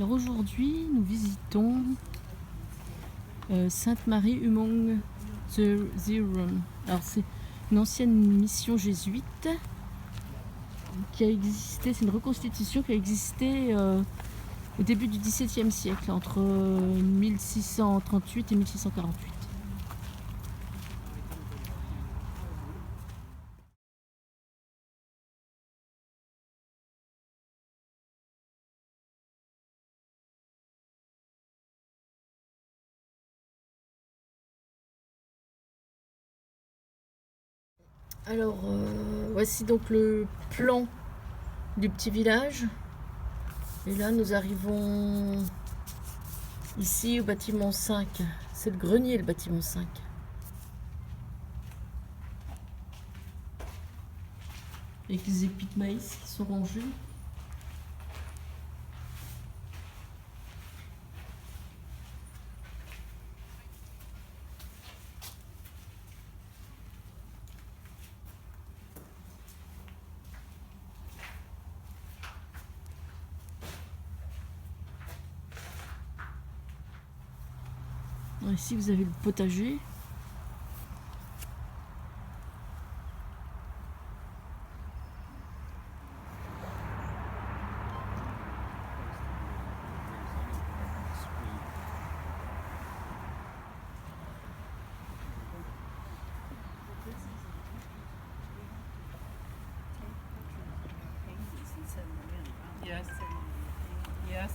Alors aujourd'hui, nous visitons Sainte Marie Hurons, the Hurons. Alors c'est une ancienne mission jésuite qui a existé, c'est une reconstitution qui a existé au début du XVIIe siècle, entre 1638 et 1648. Alors, voici donc le plan du petit village. Et là, nous arrivons ici au bâtiment 5. C'est le grenier, le bâtiment 5. Avec les épis de maïs qui sont rangés. Ici, vous avez le potager. Yes. Yes.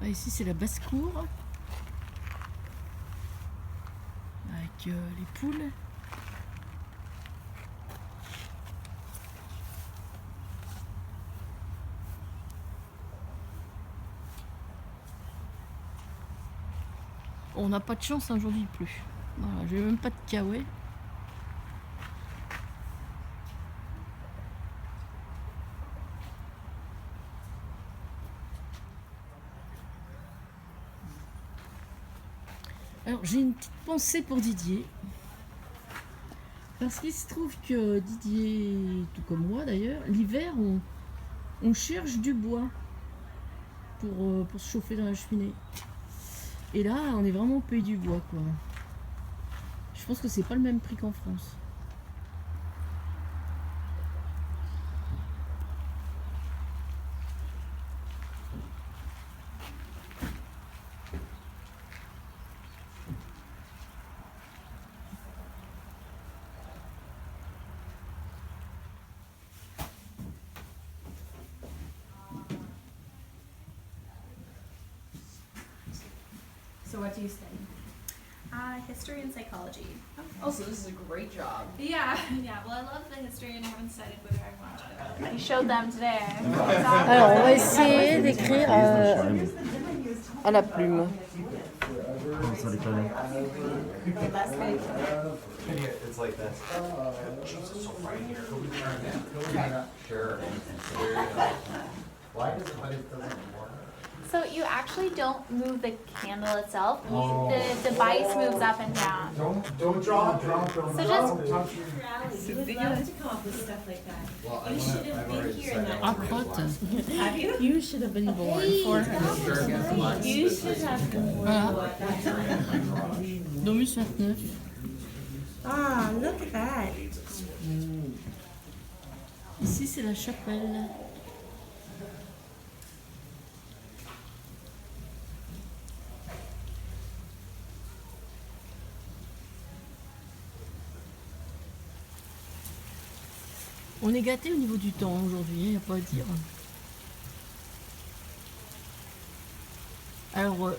Ici, c'est la basse-cour. Avec les poules. On n'a pas de chance, aujourd'hui il pleut. Voilà, j'ai même pas de caouet. Alors j'ai une petite pensée pour Didier. Parce qu'il se trouve que Didier, tout comme moi d'ailleurs, l'hiver on cherche du bois pour se chauffer dans la cheminée. Et là, on est vraiment au pays du bois, quoi. Je pense que c'est pas le même prix qu'en France. So what do you study? History and psychology. Oh, so this is a great job. Yeah, yeah. Well, I love the history and I haven't decided whether I want to go. I showed them today. Alors, on va essayer d'écrire à la plume. Ça déconne. It's like this. Jesus, so right here. Sure. Why does it doesn't work? So you actually don't move the candle itself. The device moves up and down. Don't draw. So just You would love to come up with stuff like that. You should have been here in that. Ah, crotte. Have you? You should have been born 400 years ago. You should have been born Voilà. at that time. Domus 29. Ah, look at that. Ici, c'est la chapelle. On est gâté au niveau du temps aujourd'hui, il n'y a pas à dire. Alors,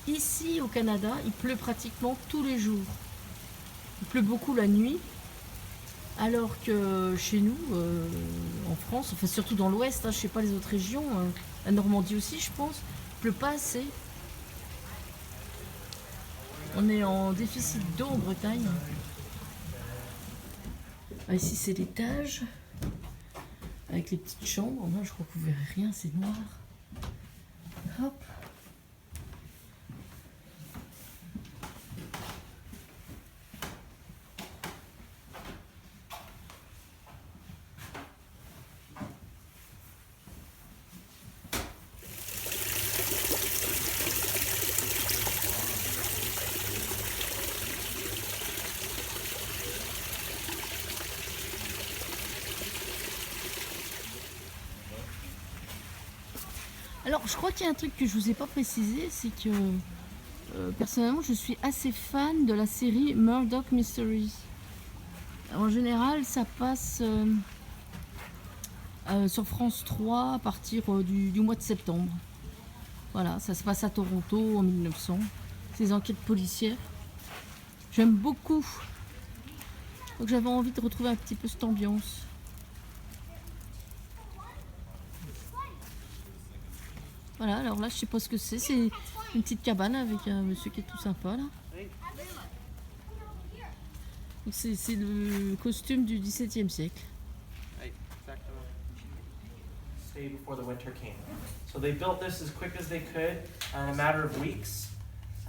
ici au Canada, il pleut pratiquement tous les jours. Il pleut beaucoup la nuit, alors que chez nous, en France, enfin surtout dans l'Ouest, je ne sais pas les autres régions, la Normandie aussi je pense, il ne pleut pas assez. On est en déficit d'eau en Bretagne. Ah, ici c'est l'étage, avec les petites chambres. Là je crois que vous verrez rien, c'est noir. Hop. Alors, je crois qu'il y a un truc que je vous ai pas précisé, c'est que personnellement, je suis assez fan de la série Murdoch Mysteries. En général, ça passe sur France 3 à partir du mois de septembre. Voilà, ça se passe à Toronto en 1900. Ces enquêtes policières. J'aime beaucoup. Donc j'avais envie de retrouver un petit peu cette ambiance. Voilà, alors là, je sais pas ce que c'est. C'est une petite cabane avec un monsieur qui est tout sympa là. C'est le costume du XVIIe siècle. Stay before the winter came. So they built this as quick as they could in a matter of weeks.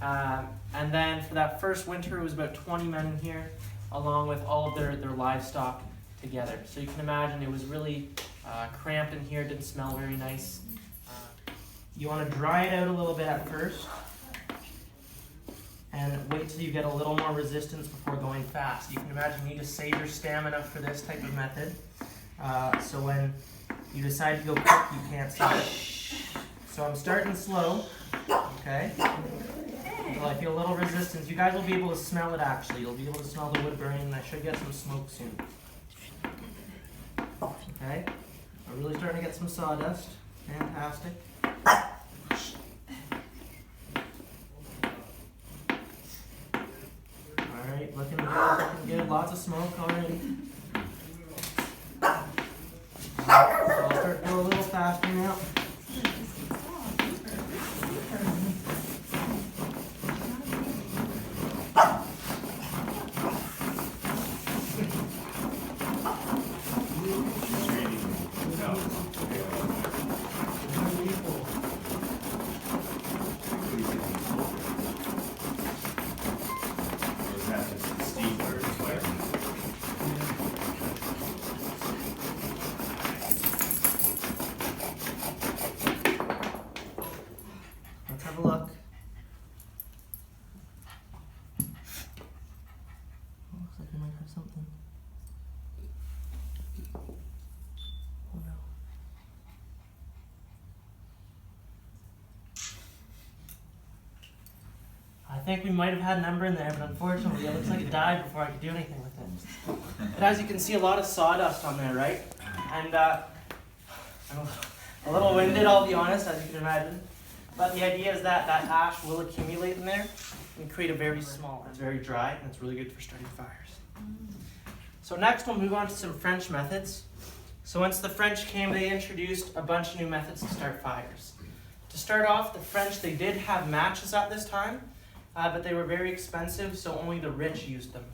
And then for that first winter, it was about 20 men in here, along with all of their livestock together. So you can imagine it was really cramped in here, didn't smell very nice. You want to dry it out a little bit at first, and wait till you get a little more resistance before going fast. You can imagine you need to save your stamina for this type of method. So when you decide to go quick, you can't stop it. So I'm starting slow, okay? Until I feel a little resistance. You guys will be able to smell it actually. You'll be able to smell the wood burning, and I should get some smoke soon. Okay? I'm really starting to get some sawdust. Fantastic. Alright, looking good. Lots of smoke already. I'll start to go a little faster now. Let's have a look. Looks like we might have something. Oh no. I think we might have had an ember in there, but unfortunately it looks like it died before I could do anything with it. But as you can see, a lot of sawdust on there, right? And I'm a little winded, I'll be honest, as you can imagine. But the idea is that that ash will accumulate in there and create a very small, it's very dry, and it's really good for starting fires. So next we'll move on to some French methods. So once the French came, they introduced a bunch of new methods to start fires. To start off, the French, they did have matches at this time, but they were very expensive, so only the rich used them.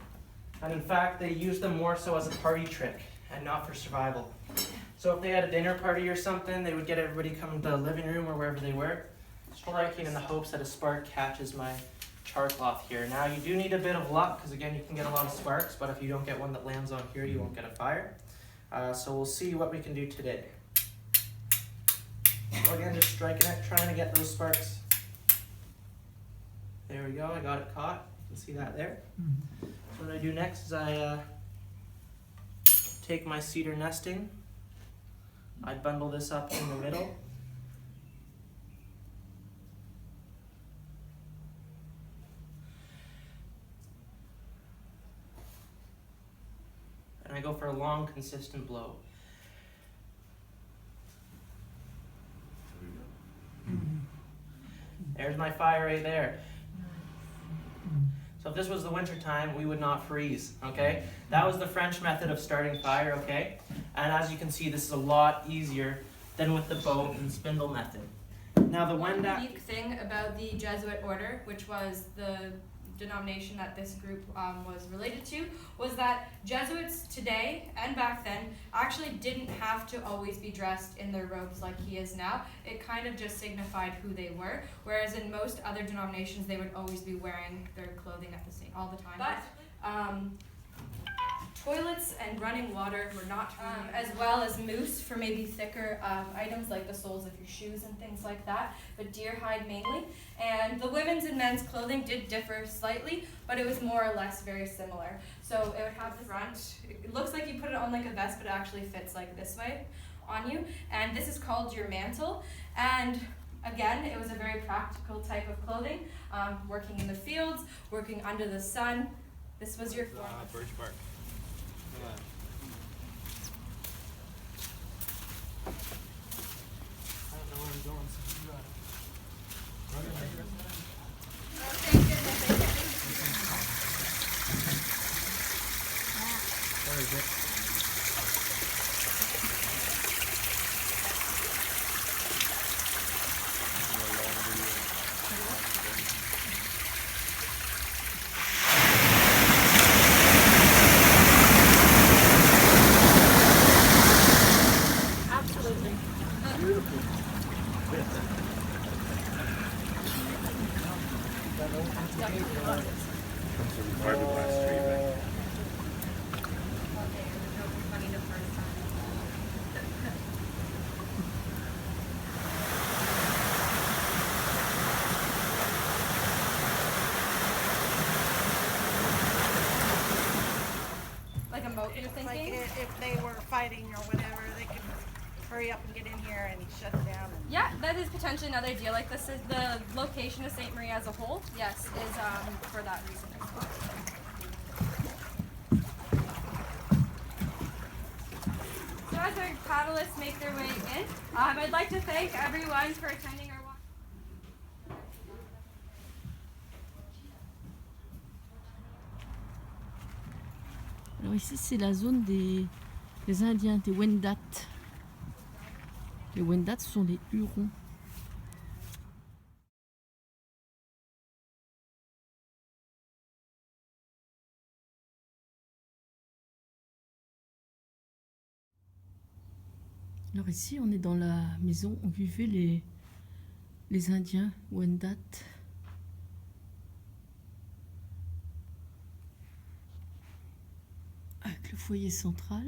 And in fact, they used them more so as a party trick and not for survival. So if they had a dinner party or something, they would get everybody coming to the living room or wherever they were, striking in the hopes that a spark catches my char cloth here. Now you do need a bit of luck, because again, you can get a lot of sparks, but if you don't get one that lands on here, you won't get a fire. So we'll see what we can do today. So again, just striking it, trying to get those sparks. There we go, I got it caught. You can see that there. So what I do next is I take my cedar nesting. I bundle this up in the middle. And I go for a long, consistent blow. There's my fire right there. So if this was the winter time, we would not freeze, okay? That was the French method of starting fire, okay? And as you can see, this is a lot easier than with the bow and spindle method. Now the One Wendat... unique thing about the Jesuit order, which was the denomination that this group was related to, was that Jesuits today and back then actually didn't have to always be dressed in their robes like he is now. It kind of just signified who they were, whereas in most other denominations they would always be wearing their clothing at the same all the time. But toilets and running water were not as well as moose for maybe thicker items like the soles of your shoes and things like that, but deer hide mainly. And the women's and men's clothing did differ slightly, but it was more or less very similar. So it would have the front, it looks like you put it on like a vest, but it actually fits like this way. on you, and this is called your mantle. And again, it was a very practical type of clothing, working in the fields, working under the sun. This was your form of birch bark. I don't know where I'm going, so you got it. Where is it? like a moat, you're thinking? Like if they were fighting or whatever, they could hurry up and get in here and shut it down. And Yeah, that is potentially another idea. Like this is the location of Sainte Marie as a whole, yes, is for that reason as well. So as our paddlists make their way in, I'd like to thank everyone for attending our walk. Alors ici, c'est la zone des Indiens, des Wendat. Les Wendat sont des Hurons. Alors ici, on est dans la maison où vivaient les Indiens Wendat. Avec le foyer central.